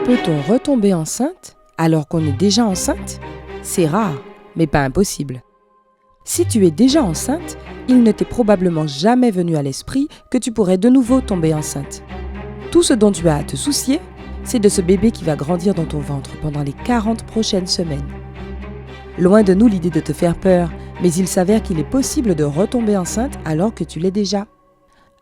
Peut-on retomber enceinte alors qu'on est déjà enceinte? C'est rare, mais pas impossible. Si tu es déjà enceinte, il ne t'est probablement jamais venu à l'esprit que tu pourrais de nouveau tomber enceinte. Tout ce dont tu as à te soucier, c'est de ce bébé qui va grandir dans ton ventre pendant les 40 prochaines semaines. Loin de nous l'idée de te faire peur, mais il s'avère qu'il est possible de retomber enceinte alors que tu l'es déjà.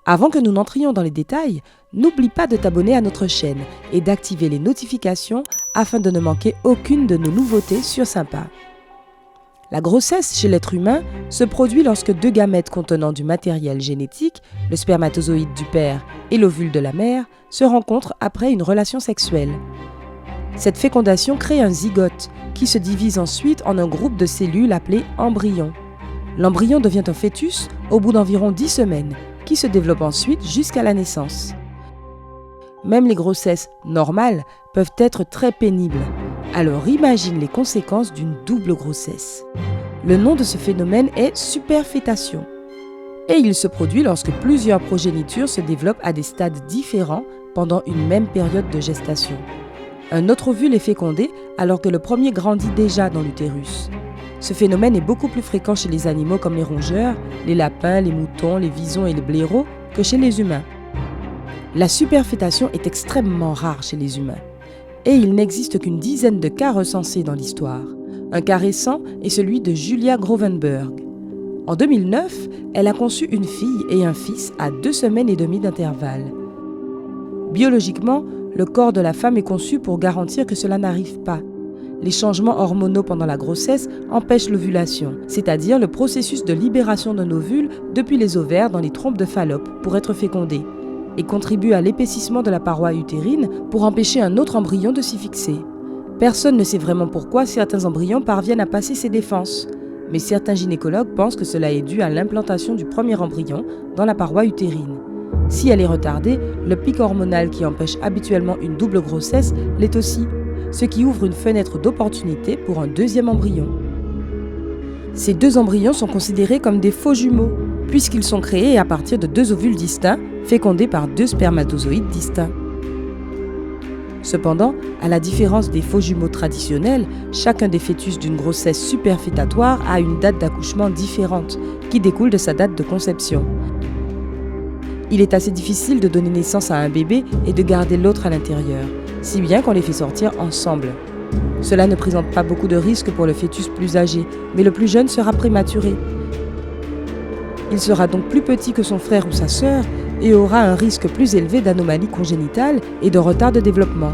Avant que nous n'entrions dans les détails, n'oublie pas de t'abonner à notre chaîne et d'activer les notifications afin de ne manquer aucune de nos nouveautés sur Sympa. La grossesse chez l'être humain se produit lorsque deux gamètes contenant du matériel génétique, le spermatozoïde du père et l'ovule de la mère, se rencontrent après une relation sexuelle. Cette fécondation crée un zygote qui se divise ensuite en un groupe de cellules appelé embryon. L'embryon devient un fœtus au bout d'environ 10 semaines, qui se développe ensuite jusqu'à la naissance. Même les grossesses normales peuvent être très pénibles. Alors imagine les conséquences d'une double grossesse. Le nom de ce phénomène est superfétation. Et il se produit lorsque plusieurs progénitures se développent à des stades différents pendant une même période de gestation. Un autre ovule est fécondé alors que le premier grandit déjà dans l'utérus. Ce phénomène est beaucoup plus fréquent chez les animaux comme les rongeurs, les lapins, les moutons, les visons et les blaireaux que chez les humains. La superfétation est extrêmement rare chez les humains. Et il n'existe qu'une dizaine de cas recensés dans l'histoire. Un cas récent est celui de Julia Grovenberg. En 2009, elle a conçu une fille et un fils à 2 semaines et demie d'intervalle. Biologiquement, le corps de la femme est conçu pour garantir que cela n'arrive pas. Les changements hormonaux pendant la grossesse empêchent l'ovulation, c'est-à-dire le processus de libération d'un ovule depuis les ovaires dans les trompes de Fallope pour être fécondé, et contribuent à l'épaississement de la paroi utérine pour empêcher un autre embryon de s'y fixer. Personne ne sait vraiment pourquoi certains embryons parviennent à passer ces défenses, mais certains gynécologues pensent que cela est dû à l'implantation du premier embryon dans la paroi utérine. Si elle est retardée, le pic hormonal qui empêche habituellement une double grossesse l'est aussi, ce qui ouvre une fenêtre d'opportunité pour un deuxième embryon. Ces 2 embryons sont considérés comme des faux jumeaux, puisqu'ils sont créés à partir de 2 ovules distincts, fécondés par 2 spermatozoïdes distincts. Cependant, à la différence des faux jumeaux traditionnels, chacun des fœtus d'une grossesse superfétatoire a une date d'accouchement différente, qui découle de sa date de conception. Il est assez difficile de donner naissance à un bébé et de garder l'autre à l'intérieur, si bien qu'on les fait sortir ensemble. Cela ne présente pas beaucoup de risques pour le fœtus plus âgé, mais le plus jeune sera prématuré. Il sera donc plus petit que son frère ou sa sœur et aura un risque plus élevé d'anomalies congénitales et de retard de développement.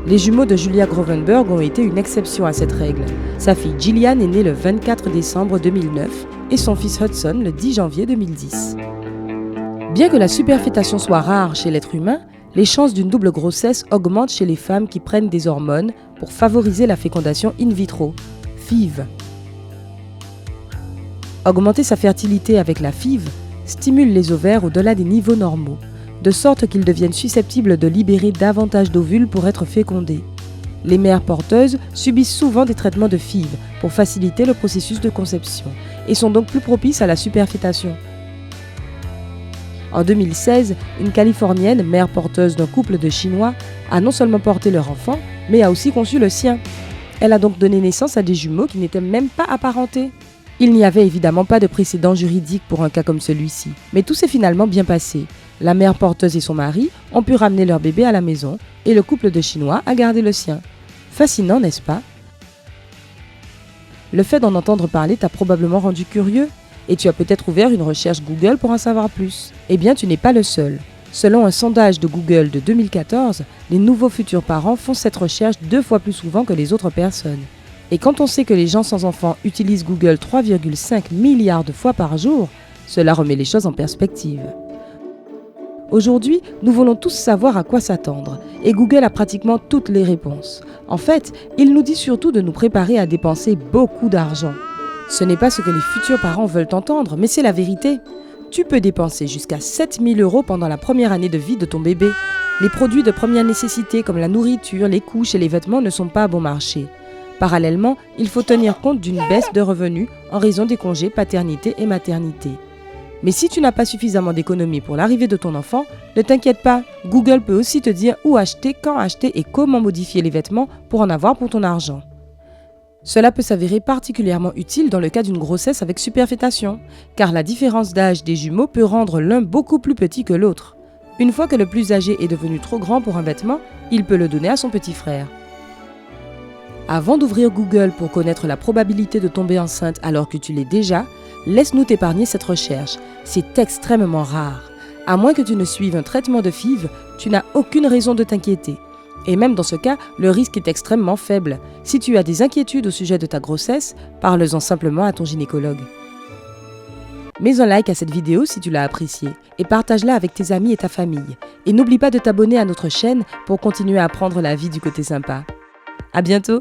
Les jumeaux de Julia Grovenberg ont été une exception à cette règle. Sa fille Gillian est née le 24 décembre 2009 et son fils Hudson le 10 janvier 2010. Bien que la superfétation soit rare chez l'être humain, les chances d'une double grossesse augmentent chez les femmes qui prennent des hormones pour favoriser la fécondation in vitro, FIV. Augmenter sa fertilité avec la FIV stimule les ovaires au-delà des niveaux normaux, de sorte qu'ils deviennent susceptibles de libérer davantage d'ovules pour être fécondés. Les mères porteuses subissent souvent des traitements de FIV pour faciliter le processus de conception et sont donc plus propices à la superfétation. En 2016, une Californienne, mère porteuse d'un couple de Chinois, a non seulement porté leur enfant, mais a aussi conçu le sien. Elle a donc donné naissance à des jumeaux qui n'étaient même pas apparentés. Il n'y avait évidemment pas de précédent juridique pour un cas comme celui-ci, mais tout s'est finalement bien passé. La mère porteuse et son mari ont pu ramener leur bébé à la maison et le couple de Chinois a gardé le sien. Fascinant, n'est-ce pas? Le fait d'en entendre parler t'a probablement rendu curieux et tu as peut-être ouvert une recherche Google pour en savoir plus. Eh bien, tu n'es pas le seul. Selon un sondage de Google de 2014, les nouveaux futurs parents font cette recherche 2 fois plus souvent que les autres personnes. Et quand on sait que les gens sans enfants utilisent Google 3,5 milliards de fois par jour, cela remet les choses en perspective. Aujourd'hui, nous voulons tous savoir à quoi s'attendre, et Google a pratiquement toutes les réponses. En fait, il nous dit surtout de nous préparer à dépenser beaucoup d'argent. Ce n'est pas ce que les futurs parents veulent entendre, mais c'est la vérité. Tu peux dépenser jusqu'à 7 000 € pendant la première année de vie de ton bébé. Les produits de première nécessité comme la nourriture, les couches et les vêtements ne sont pas bon marché. Parallèlement, il faut tenir compte d'une baisse de revenus en raison des congés paternité et maternité. Mais si tu n'as pas suffisamment d'économies pour l'arrivée de ton enfant, ne t'inquiète pas, Google peut aussi te dire où acheter, quand acheter et comment modifier les vêtements pour en avoir pour ton argent. Cela peut s'avérer particulièrement utile dans le cas d'une grossesse avec superfétation, car la différence d'âge des jumeaux peut rendre l'un beaucoup plus petit que l'autre. Une fois que le plus âgé est devenu trop grand pour un vêtement, il peut le donner à son petit frère. Avant d'ouvrir Google pour connaître la probabilité de tomber enceinte alors que tu l'es déjà, laisse-nous t'épargner cette recherche. C'est extrêmement rare. À moins que tu ne suives un traitement de FIV, tu n'as aucune raison de t'inquiéter. Et même dans ce cas, le risque est extrêmement faible. Si tu as des inquiétudes au sujet de ta grossesse, parle-en simplement à ton gynécologue. Mets un like à cette vidéo si tu l'as appréciée et partage-la avec tes amis et ta famille. Et n'oublie pas de t'abonner à notre chaîne pour continuer à apprendre la vie du côté sympa. À bientôt!